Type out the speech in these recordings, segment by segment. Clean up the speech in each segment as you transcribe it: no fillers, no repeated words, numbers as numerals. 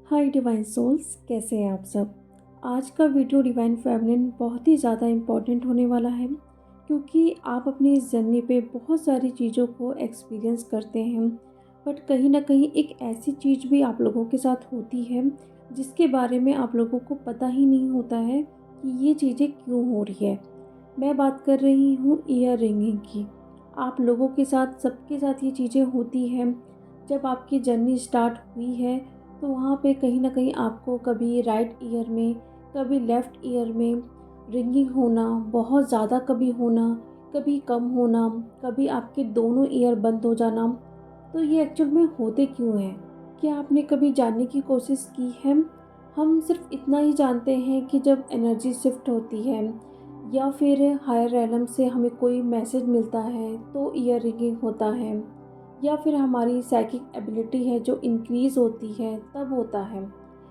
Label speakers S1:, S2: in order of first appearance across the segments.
S1: हाय divine souls, कैसे हैं आप सब। आज का वीडियो डिवाइन फेमिनिन बहुत ही ज़्यादा इम्पॉर्टेंट होने वाला है, क्योंकि आप अपनी इस जर्नी पे बहुत सारी चीज़ों को एक्सपीरियंस करते हैं। बट कहीं ना कहीं एक ऐसी चीज़ भी आप लोगों के साथ होती है जिसके बारे में आप लोगों को पता ही नहीं होता है कि ये चीज़ें क्यों हो रही है। मैं बात कर रही हूँ ईयर रिंगिंग की। आप लोगों के साथ, सबके साथ ये चीज़ें होती हैं। जब आपकी जर्नी स्टार्ट हुई है तो वहाँ पे कहीं न कहीं आपको कभी राइट ईयर में, कभी लेफ़्ट ईयर में रिंगिंग होना, बहुत ज़्यादा कभी होना, कभी कम होना, कभी आपके दोनों ईयर बंद हो जाना। तो ये एक्चुअल में होते क्यों हैं? क्या आपने कभी जानने की कोशिश की है? हम सिर्फ इतना ही जानते हैं कि जब एनर्जी शिफ्ट होती है या फिर हायर रेलम से हमें कोई मैसेज मिलता है तो ईयर रिंगिंग होता है, या फिर हमारी साइकिक एबिलिटी है जो इंक्रीज़ होती है तब होता है।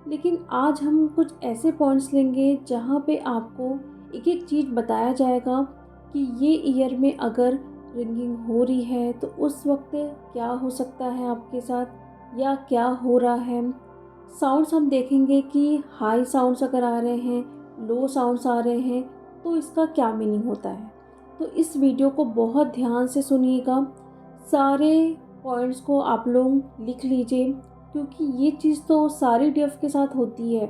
S1: लेकिन आज हम कुछ ऐसे पॉइंट्स लेंगे जहाँ पे आपको एक एक चीज़ बताया जाएगा कि ये ईयर में अगर रिंगिंग हो रही है तो उस वक्त क्या हो सकता है आपके साथ या क्या हो रहा है। साउंड्स हम देखेंगे कि हाई साउंड्स अगर आ रहे हैं, लो साउंड्स आ रहे हैं, तो इसका क्या मीनिंग होता है। तो इस वीडियो को बहुत ध्यान से सुनिएगा। सारे पॉइंट्स को आप लोग लिख लीजिए, क्योंकि ये चीज़ तो सारी डीएफ के साथ होती है,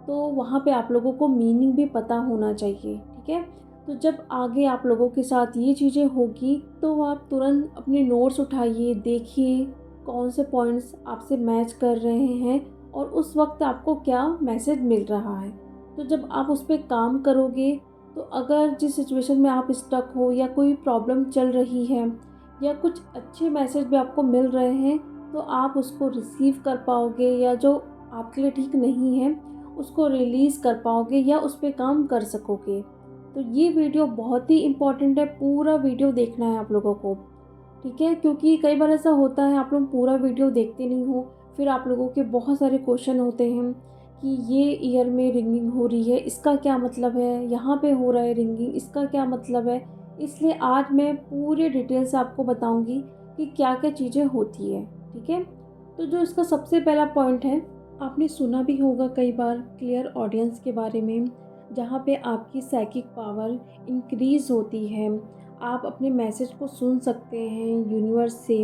S1: तो वहाँ पे आप लोगों को मीनिंग भी पता होना चाहिए, ठीक है। तो जब आगे आप लोगों के साथ ये चीज़ें होगी तो आप तुरंत अपने नोट्स उठाइए, देखिए कौन से पॉइंट्स आपसे मैच कर रहे हैं और उस वक्त आपको क्या मैसेज मिल रहा है। तो जब आप उस पर काम करोगे तो अगर जिस सिचुएशन में आप स्टक हो या कोई प्रॉब्लम चल रही है या कुछ अच्छे मैसेज भी आपको मिल रहे हैं, तो आप उसको रिसीव कर पाओगे, या जो आपके लिए ठीक नहीं है उसको रिलीज़ कर पाओगे या उस पर काम कर सकोगे। तो ये वीडियो बहुत ही इम्पॉर्टेंट है, पूरा वीडियो देखना है आप लोगों को, ठीक है। क्योंकि कई बार ऐसा होता है आप लोग पूरा वीडियो देखते नहीं हो, फिर आप लोगों के बहुत सारे क्वेश्चन होते हैं कि ये ईयर में रिंगिंग हो रही है, इसका क्या मतलब है, यहाँ पे हो रहा है रिंगिंग, इसका क्या मतलब है। इसलिए आज मैं पूरे डिटेल से आपको बताऊंगी कि क्या क्या चीज़ें होती है, ठीक है। तो जो इसका सबसे पहला पॉइंट है, आपने सुना भी होगा कई बार क्लियर ऑडियंस के बारे में, जहाँ पे आपकी साइकिक पावर इंक्रीज़ होती है। आप अपने मैसेज को सुन सकते हैं यूनिवर्स से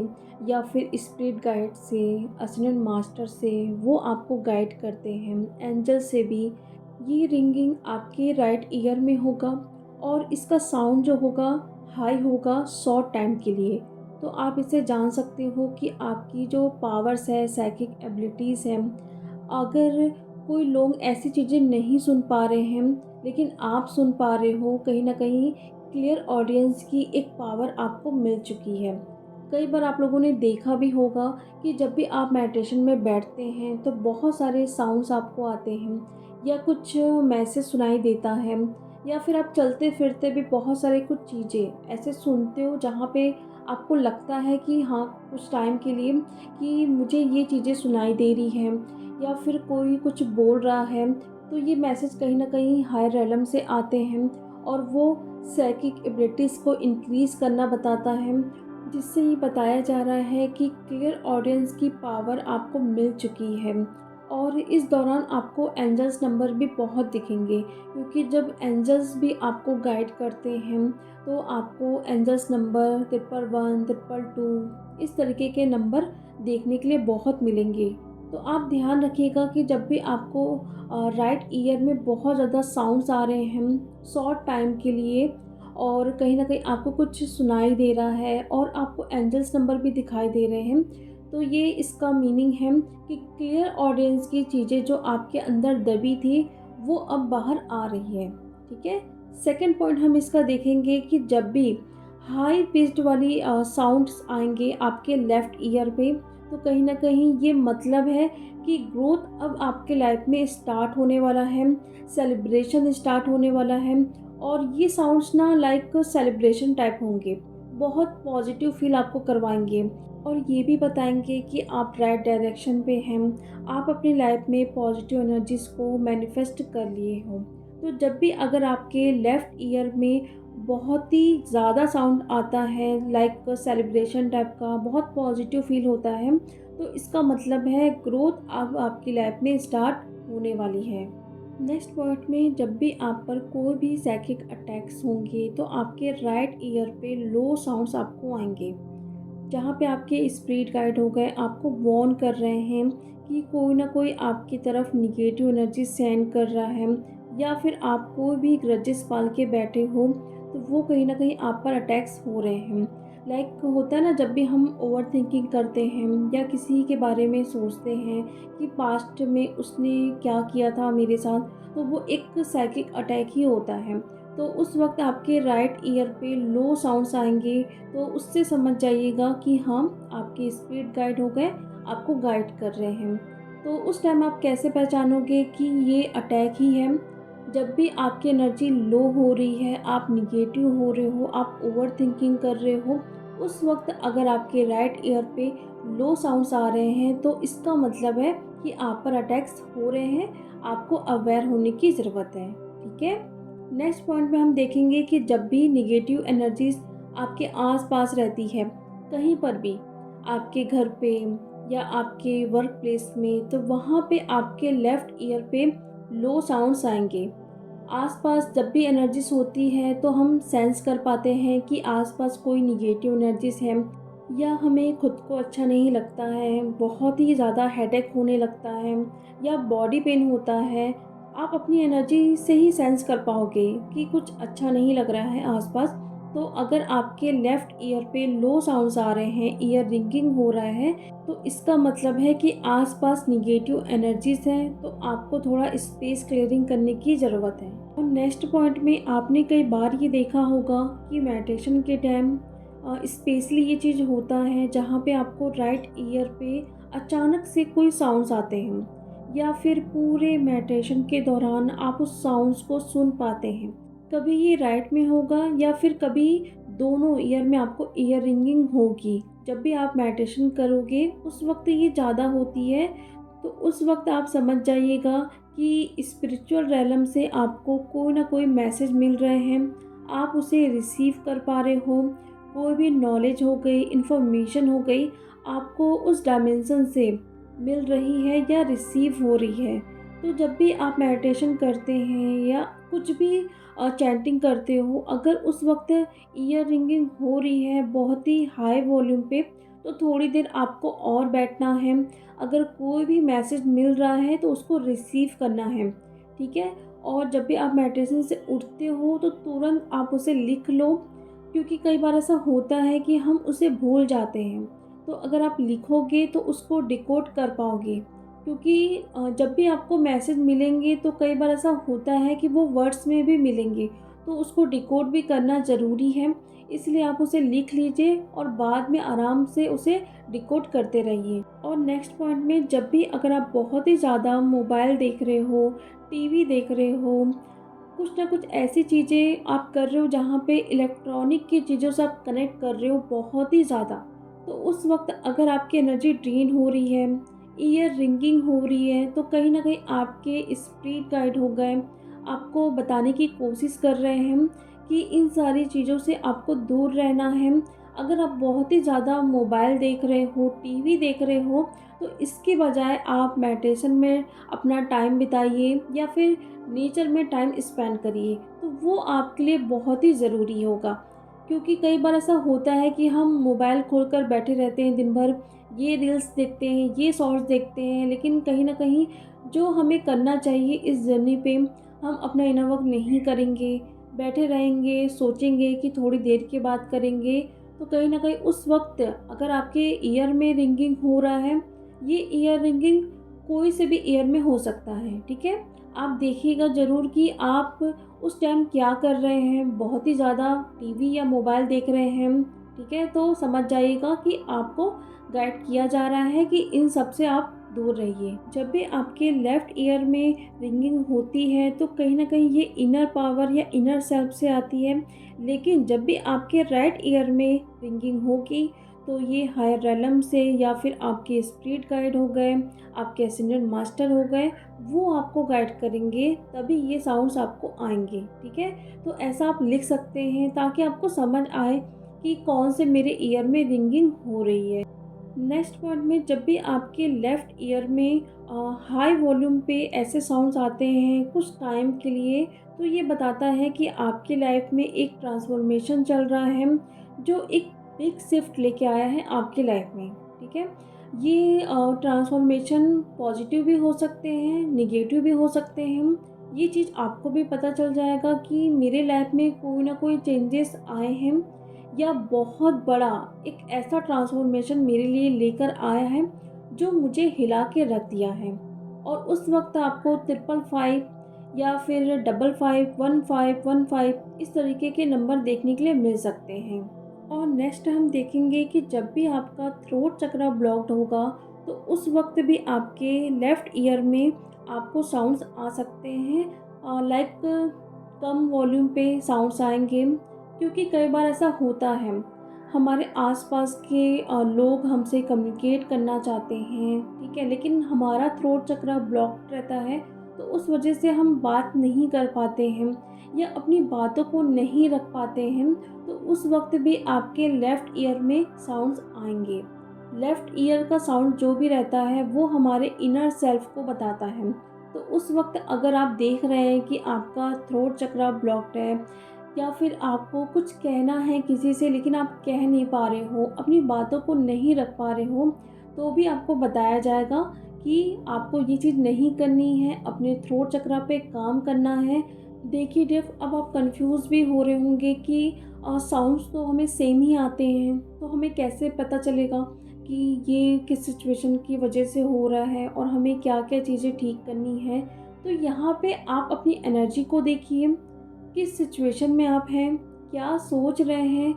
S1: या फिर स्पिरिट गाइड से, असेंडेंट मास्टर से, वो आपको गाइड करते हैं, एंजल से भी। ये रिंगिंग आपके राइट ईयर में होगा और इसका साउंड जो होगा हाई होगा शॉर्ट टाइम के लिए। तो आप इसे जान सकते हो कि आपकी जो पावर्स है, साइकिक एबिलिटीज़ हैं, अगर कोई लोग ऐसी चीज़ें नहीं सुन पा रहे हैं लेकिन आप सुन पा रहे हो, कहीं ना कहीं क्लियर ऑडियंस की एक पावर आपको मिल चुकी है। कई बार आप लोगों ने देखा भी होगा कि जब भी आप मेडिटेशन में बैठते हैं तो बहुत सारे साउंड्स आपको आते हैं या कुछ मैसेज सुनाई देता है, या फिर आप चलते फिरते भी बहुत सारे कुछ चीज़ें ऐसे सुनते हो जहाँ पे आपको लगता है कि हाँ, कुछ टाइम के लिए कि मुझे ये चीज़ें सुनाई दे रही हैं, या फिर कोई कुछ बोल रहा है। तो ये मैसेज कहीं ना कहीं हायर रेलम से आते हैं और वो साइकिक एबिलिटीज़ को इंक्रीज़ करना बताता है, जिससे ये बताया जा रहा है कि क्लियर ऑडियंस की पावर आपको मिल चुकी है। और इस दौरान आपको एंजल्स नंबर भी बहुत दिखेंगे, क्योंकि जब एंजल्स भी आपको गाइड करते हैं तो आपको एंजल्स नंबर 111, 222 इस तरीके के नंबर देखने के लिए बहुत मिलेंगे। तो आप ध्यान रखिएगा कि जब भी आपको राइट ईयर में बहुत ज़्यादा साउंड्स आ रहे हैं शॉर्ट टाइम के लिए, और कहीं ना कहीं आपको कुछ सुनाई दे रहा है और आपको एंजल्स नंबर भी दिखाई दे रहे हैं, तो ये इसका मीनिंग है कि क्लियर ऑडियंस की चीज़ें जो आपके अंदर दबी थी वो अब बाहर आ रही है, ठीक है। सेकंड पॉइंट हम इसका देखेंगे कि जब भी हाई पिच्ड वाली साउंड्स आएंगे आपके लेफ़्ट ईयर पे, तो कहीं ना कहीं ये मतलब है कि ग्रोथ अब आपके लाइफ में स्टार्ट होने वाला है, सेलिब्रेशन स्टार्ट होने वाला है। और ये साउंड्स ना लाइक सेलिब्रेशन टाइप होंगे, बहुत पॉजिटिव फील आपको करवाएंगे और ये भी बताएंगे कि आप राइट डायरेक्शन पे हैं, आप अपनी लाइफ में पॉजिटिव एनर्जीज को मैनिफेस्ट कर लिए हो। तो जब भी अगर आपके लेफ़्ट ईयर में बहुत ही ज़्यादा साउंड आता है लाइक सेलिब्रेशन टाइप का, बहुत पॉजिटिव फील होता है, तो इसका मतलब है ग्रोथ अब आपकी लाइफ में स्टार्ट होने वाली है। नेक्स्ट पॉइंट में जब भी आप पर कोई भी साइकिक अटैक्स होंगे तो आपके राइट ईयर पे लो साउंड्स आपको आएंगे, जहाँ पे आपके स्पिरिट गाइड हो गए आपको वार्न कर रहे हैं कि कोई ना कोई आपकी तरफ निगेटिव एनर्जी सेंड कर रहा है, या फिर आप कोई भी ग्रजेस पाल के बैठे हो तो वो कहीं ना कहीं आप पर अटैक्स हो रहे हैं। लाइक होता है ना, जब भी हम ओवर थिंकिंग करते हैं या किसी के बारे में सोचते हैं कि पास्ट में उसने क्या किया था मेरे साथ, तो वो एक साइकिक अटैक ही होता है। तो उस वक्त आपके राइट ईयर पे लो साउंड्स आएंगे, तो उससे समझ जाइएगा कि हाँ, आपके स्पिरिट गाइड हो गए, आपको गाइड कर रहे हैं। तो उस टाइम आप कैसे पहचानोगे कि ये अटैक ही है? जब भी आपकी एनर्जी लो हो रही है, आप निगेटिव हो रहे हो, आप ओवर थिंकिंग कर रहे हो, उस वक्त अगर आपके राइट ईयर पे लो साउंड्स आ रहे हैं तो इसका मतलब है कि आप पर अटैक्स हो रहे हैं, आपको अवेयर होने की ज़रूरत है। ठीक है। नेक्स्ट पॉइंट में हम देखेंगे कि जब भी निगेटिव एनर्जीज आपके आसपास रहती है, कहीं पर भी, आपके घर पे या आपके वर्क प्लेस में, तो वहाँ पे आपके लेफ़्ट ईयर पे लो साउंड्स आएंगे। आसपास जब भी एनर्जीज होती है तो हम सेंस कर पाते हैं कि आसपास कोई निगेटिव एनर्जीज है, या हमें खुद को अच्छा नहीं लगता है, बहुत ही ज़्यादा हेडेक होने लगता है, या बॉडी पेन होता है। आप अपनी एनर्जी से ही सेंस कर पाओगे कि कुछ अच्छा नहीं लग रहा है आसपास। तो अगर आपके लेफ़्ट ईयर पे लो साउंड्स आ रहे हैं, ईयर रिंगिंग हो रहा है, तो इसका मतलब है कि आसपास निगेटिव एनर्जीज हैं, तो आपको थोड़ा स्पेस क्लियरिंग करने की ज़रूरत है। और नेक्स्ट पॉइंट में आपने कई बार ये देखा होगा कि मेडिटेशन के टाइम स्पेशली ये चीज़ होता है जहाँ पे आपको राइट ईयर पे अचानक से कोई साउंड्स आते हैं, या फिर पूरे मेडिटेशन के दौरान आप उस साउंड्स को सुन पाते हैं। कभी ये राइट में होगा या फिर कभी दोनों ईयर में आपको ईयर रिंगिंग होगी। जब भी आप मेडिटेशन करोगे उस वक्त ये ज़्यादा होती है, तो उस वक्त आप समझ जाइएगा कि स्पिरिचुअल रैलम से आपको कोई ना कोई मैसेज मिल रहे हैं, आप उसे रिसीव कर पा रहे हो। कोई भी नॉलेज हो गई, इंफॉर्मेशन हो गई, आपको उस डायमेंशन से मिल रही है या रिसीव हो रही है। तो जब भी आप मेडिटेशन करते हैं या कुछ भी चैंटिंग करते हो, अगर उस वक्त ईयर रिंगिंग हो रही है बहुत ही हाई वॉल्यूम पे, तो थोड़ी देर आपको और बैठना है। अगर कोई भी मैसेज मिल रहा है तो उसको रिसीव करना है। ठीक है। और जब भी आप मेडिटेशन से उठते हो तो तुरंत आप उसे लिख लो, क्योंकि कई बार ऐसा होता है कि हम उसे भूल जाते हैं। तो अगर आप लिखोगे तो उसको डिकोड कर पाओगे, क्योंकि जब भी आपको मैसेज मिलेंगे तो कई बार ऐसा होता है कि वो वर्ड्स में भी मिलेंगे, तो उसको डिकोड भी करना ज़रूरी है। इसलिए आप उसे लिख लीजिए और बाद में आराम से उसे डिकोड करते रहिए। और नेक्स्ट पॉइंट में जब भी अगर आप बहुत ही ज़्यादा मोबाइल देख रहे हो, टीवी देख रहे हो, कुछ ना कुछ ऐसी चीज़ें आप कर रहे हो जहाँ पे इलेक्ट्रॉनिक की चीज़ों से आप कनेक्ट कर रहे हो बहुत ही ज़्यादा, तो उस वक्त अगर आपकी एनर्जी ड्रेन हो रही है, ईयर रिंगिंग हो रही है, तो कहीं ना कहीं आपके स्पिरिट गाइड हो गए आपको बताने की कोशिश कर रहे हैं कि इन सारी चीज़ों से आपको दूर रहना है। अगर आप बहुत ही ज़्यादा मोबाइल देख रहे हो, टीवी देख रहे हो, तो इसके बजाय आप मेडिटेशन में अपना टाइम बिताइए या फिर नेचर में टाइम स्पेंड करिए, तो वो आपके लिए बहुत ही ज़रूरी होगा। क्योंकि कई बार ऐसा होता है कि हम मोबाइल खोलकर बैठे रहते हैं दिन भर, ये रील्स देखते हैं, ये शॉर्ट्स देखते हैं, लेकिन कहीं ना कहीं जो हमें करना चाहिए इस जर्नी पे हम अपना इनर वर्क नहीं करेंगे, बैठे रहेंगे, सोचेंगे कि थोड़ी देर के बाद करेंगे। तो कहीं ना कहीं उस वक्त अगर आपके ईयर में रिंगिंग हो रहा है, ये ईयर रिंगिंग कोई से भी ईयर में हो सकता है। ठीक है। आप देखिएगा ज़रूर कि आप उस टाइम क्या कर रहे हैं, बहुत ही ज़्यादा टीवी या मोबाइल देख रहे हैं। ठीक है। तो समझ जाइएगा कि आपको गाइड किया जा रहा है कि इन सब से आप दूर रहिए। जब भी आपके लेफ़्ट ईयर में रिंगिंग होती है तो कहीं ना कहीं ये इनर पावर या इनर सेल्फ से आती है, लेकिन जब भी आपके राइट ईयर में रिंगिंग होगी तो ये हायर रेलम से या फिर आपके स्पिरिट गाइड हो गए, आपके एसेंडेंट मास्टर हो गए, वो आपको गाइड करेंगे, तभी ये साउंड्स आपको आएंगे। ठीक है। तो ऐसा आप लिख सकते हैं ताकि आपको समझ आए कि कौन से मेरे ईयर में रिंगिंग हो रही है। नेक्स्ट पॉइंट में जब भी आपके लेफ़्ट ईयर में हाई वॉल्यूम पे ऐसे साउंड्स आते हैं कुछ टाइम के लिए, तो ये बताता है कि आपकी लाइफ में एक ट्रांसफॉर्मेशन चल रहा है, जो एक बिग शिफ्ट लेके आया है आपकी लाइफ में, ठीक है? ये ट्रांसफॉर्मेशन पॉजिटिव भी हो सकते हैं, नेगेटिव भी हो सकते हैं। ये चीज़ आपको भी पता चल जाएगा कि मेरे लाइफ में कोई ना कोई चेंजेस आए हैं या बहुत बड़ा एक ऐसा ट्रांसफॉर्मेशन मेरे लिए लेकर आया है जो मुझे हिला के रख दिया है। और उस वक्त आपको 555 या फिर 551515 इस तरीके के नंबर देखने के लिए मिल सकते हैं। और नेक्स्ट हम देखेंगे कि जब भी आपका थ्रोट चक्रा ब्लॉक्ड होगा तो उस वक्त भी आपके लेफ़्ट ईयर में आपको साउंड्स आ सकते हैं, लाइक कम वॉल्यूम पे साउंड्स आएंगे, क्योंकि कई बार ऐसा होता है हमारे आसपास के लोग हमसे कम्युनिकेट करना चाहते हैं, ठीक है, लेकिन हमारा थ्रोट चक्रा ब्लॉक रहता है, तो उस वजह से हम बात नहीं कर पाते हैं या अपनी बातों को नहीं रख पाते हैं। तो उस वक्त भी आपके लेफ़्ट ईयर में साउंड्स आएंगे। लेफ़्ट ईयर का साउंड जो भी रहता है वो हमारे इनर सेल्फ को बताता है। तो उस वक्त अगर आप देख रहे हैं कि आपका थ्रोट चक्रा ब्लॉक्ड है या फिर आपको कुछ कहना है किसी से लेकिन आप कह नहीं पा रहे हो, अपनी बातों को नहीं रख पा रहे हो, तो भी आपको बताया जाएगा कि आपको ये चीज़ नहीं करनी है, अपने थ्रोट चक्रा पे काम करना है। देखिए डेफ, अब आप कंफ्यूज भी हो रहे होंगे कि साउंड्स तो हमें सेम ही आते हैं, तो हमें कैसे पता चलेगा कि ये किस सिचुएशन की वजह से हो रहा है और हमें क्या क्या चीज़ें ठीक करनी है। तो यहाँ पे आप अपनी एनर्जी को देखिए, किस सिचुएशन में आप हैं, क्या सोच रहे हैं,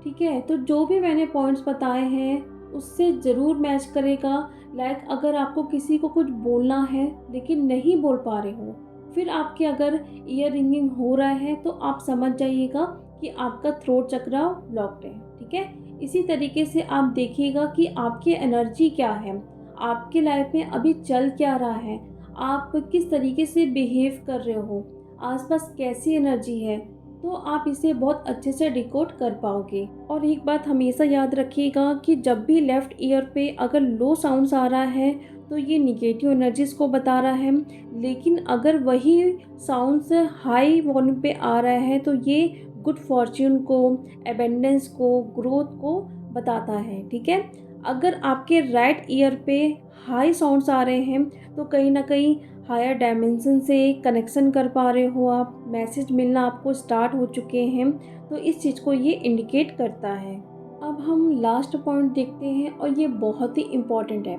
S1: ठीक है? तो जो भी मैंने पॉइंट्स बताए हैं, उससे ज़रूर मैच करेगा। लाइक अगर आपको किसी को कुछ बोलना है, लेकिन नहीं बोल पा रहे हो, फिर आपके अगर ईयर रिंगिंग हो रहा है, तो आप समझ जाइएगा कि आपका थ्रोट चक्रा ब्लॉक्ड है, ठीक है? इसी तरीके से आप देखिएगा कि आपकी एनर्जी क्या है, आपकी लाइफ में अभी चल क्या रहा है, आप किस तरीके से बिहेव कर रहे हो, आसपास कैसी एनर्जी है, तो आप इसे बहुत अच्छे से डिकोड कर पाओगे। और एक बात हमेशा याद रखिएगा कि जब भी लेफ़्ट ईयर पे अगर लो साउंड्स आ रहा है तो ये निगेटिव एनर्जीज़ को बता रहा है, लेकिन अगर वही साउंड्स हाई वॉल्यूम पे आ रहा है तो ये गुड फॉर्च्यून को, एबेंडेंस को, ग्रोथ को बताता है, ठीक है? अगर आपके राइट ईयर पे हाई साउंड्स आ रहे हैं तो कहीं ना कहीं हायर डायमेंशन से कनेक्शन कर पा रहे हो आप, मैसेज मिलना आपको स्टार्ट हो चुके हैं, तो इस चीज़ को ये इंडिकेट करता है। अब हम लास्ट पॉइंट देखते हैं और ये बहुत ही इम्पॉर्टेंट है,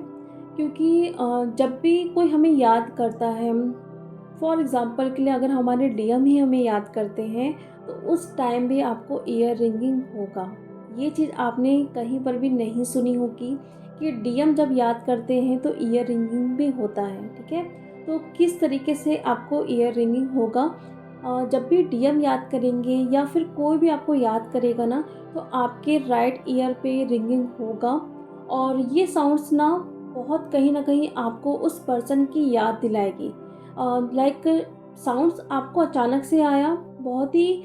S1: क्योंकि जब भी कोई हमें याद करता है, फॉर एग्ज़ाम्पल के लिए अगर हमारे डीएम ही हमें याद करते हैं, तो उस टाइम भी आपको ईयर रिंगिंग होगा। ये चीज़ आपने कहीं पर भी नहीं सुनी होगी कि डीएम जब याद करते हैं तो ईयर रिंगिंग भी होता है, ठीक है? तो किस तरीके से आपको ईयर रिंगिंग होगा, जब भी डीएम याद करेंगे या फिर कोई भी आपको याद करेगा ना, तो आपके राइट ईयर पे रिंगिंग होगा। और ये साउंड्स ना बहुत कहीं ना कहीं आपको उस पर्सन की याद दिलाएगी। लाइक साउंड्स आपको अचानक से आया, बहुत ही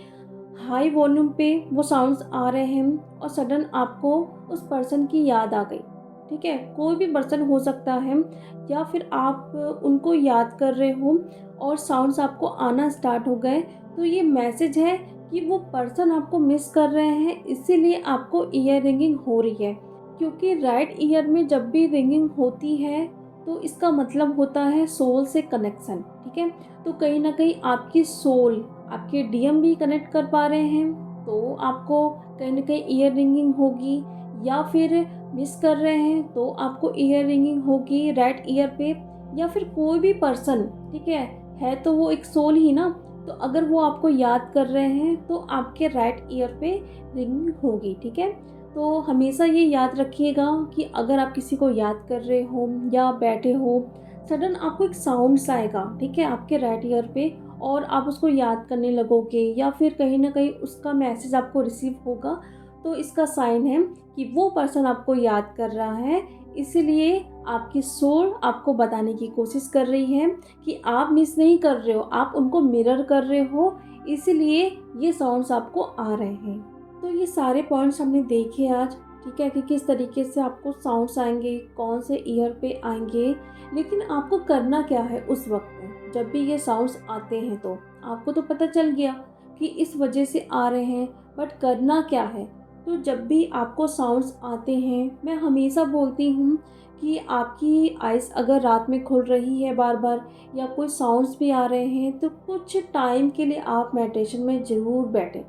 S1: हाई वॉल्यूम पे वो साउंड्स आ रहे हैं और सडन आपको उस पर्सन की याद आ गई, ठीक है? कोई भी पर्सन हो सकता है, या फिर आप उनको याद कर रहे हो और साउंड्स आपको आना स्टार्ट हो गए, तो ये मैसेज है कि वो पर्सन आपको मिस कर रहे हैं, इसीलिए आपको ईयर रिंगिंग हो रही है। क्योंकि राइट ईयर में जब भी रिंगिंग होती है तो इसका मतलब होता है सोल से कनेक्शन, ठीक है? तो कहीं ना कहीं आपकी सोल आपके डीएम भी कनेक्ट कर पा रहे हैं, तो आपको कहीं ना कहीं ईयर रिंगिंग होगी। या फिर मिस कर रहे हैं तो आपको ईयर रिंगिंग होगी राइट ईयर पे। या फिर कोई भी पर्सन, ठीक है तो वो एक सोल ही ना, तो अगर वो आपको याद कर रहे हैं तो आपके राइट ईयर पे रिंगिंग होगी, ठीक है? तो हमेशा ये याद रखिएगा कि अगर आप किसी को याद कर रहे हो या बैठे हो, सडन आपको एक साउंड्स आएगा, ठीक है, आपके राइट ईयर पे, और आप उसको याद करने लगोगे या फिर कहीं ना कहीं उसका मैसेज आपको रिसीव होगा, तो इसका साइन है कि वो पर्सन आपको याद कर रहा है। इसीलिए आपकी सोल आपको बताने की कोशिश कर रही है कि आप मिस नहीं कर रहे हो, आप उनको मिरर कर रहे हो, इसीलिए ये साउंड्स आपको आ रहे हैं। तो ये सारे पॉइंट्स हमने देखे आज, ठीक है, कि किस तरीके से आपको साउंड्स आएंगे, कौन से ईयर पे आएंगे। लेकिन आपको करना क्या है उस वक्त में जब भी ये साउंड्स आते हैं, तो आपको तो पता चल गया कि इस वजह से आ रहे हैं, बट करना क्या है। तो जब भी आपको साउंड्स आते हैं, मैं हमेशा बोलती हूँ कि आपकी आइज़ अगर रात में खुल रही है बार बार, या कोई साउंड्स भी आ रहे हैं, तो कुछ टाइम के लिए आप मेडिटेशन में ज़रूर बैठें।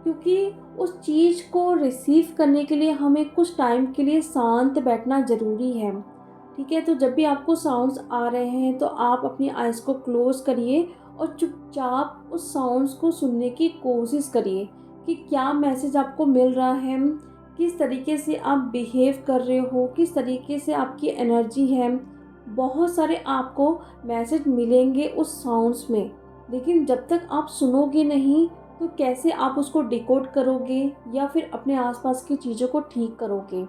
S1: क्योंकि उस चीज़ को रिसीव करने के लिए हमें कुछ टाइम के लिए शांत बैठना ज़रूरी है। ठीक है, तो जब भी आपको साउंड्स आ रहे हैं, तो आप अपनी आइज़ को क्लोज़ करिए और चुपचाप उस साउंड्स को सुनने की कोशिश करिए कि क्या मैसेज आपको मिल रहा है, किस तरीके से आप बिहेव कर रहे हो, किस तरीके से आपकी एनर्जी है। बहुत सारे आपको मैसेज मिलेंगे उस साउंड्स में, लेकिन जब तक आप सुनोगे नहीं, तो कैसे आप उसको डिकोड करोगे या फिर अपने आसपास की चीज़ों को ठीक करोगे।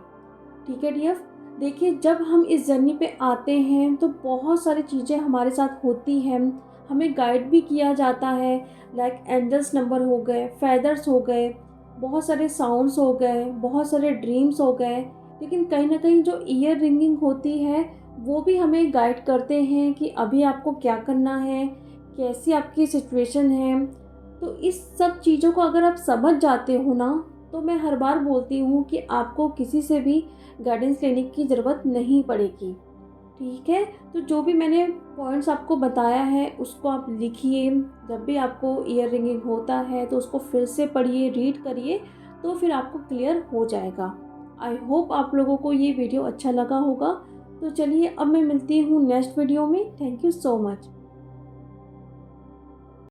S1: ठीक है डियर, देखिए जब हम इस जर्नी पे आते हैं तो बहुत सारी चीज़ें हमारे साथ होती हैं, हमें गाइड भी किया जाता है। लाइक एंजल्स नंबर हो गए, फेदर्स हो गए, बहुत सारे साउंड्स हो गए, बहुत सारे ड्रीम्स हो गए। लेकिन कहीं ना कहीं जो ईयर रिंगिंग होती है, वो भी हमें गाइड करते हैं कि अभी आपको क्या करना है, कैसी आपकी सिचुएशन है। तो इस सब चीज़ों को अगर आप समझ जाते हो ना, तो मैं हर बार बोलती हूँ कि आपको किसी से भी गाइडेंस लेने की ज़रूरत नहीं पड़ेगी। ठीक है, तो जो भी मैंने पॉइंट्स आपको बताया है उसको आप लिखिए। जब भी आपको ईयर रिंगिंग होता है तो उसको फिर से पढ़िए, रीड करिए, तो फिर आपको क्लियर हो जाएगा। आई होप आप लोगों को ये वीडियो अच्छा लगा होगा। तो चलिए अब मैं मिलती हूँ नेक्स्ट वीडियो में। Thank you so much.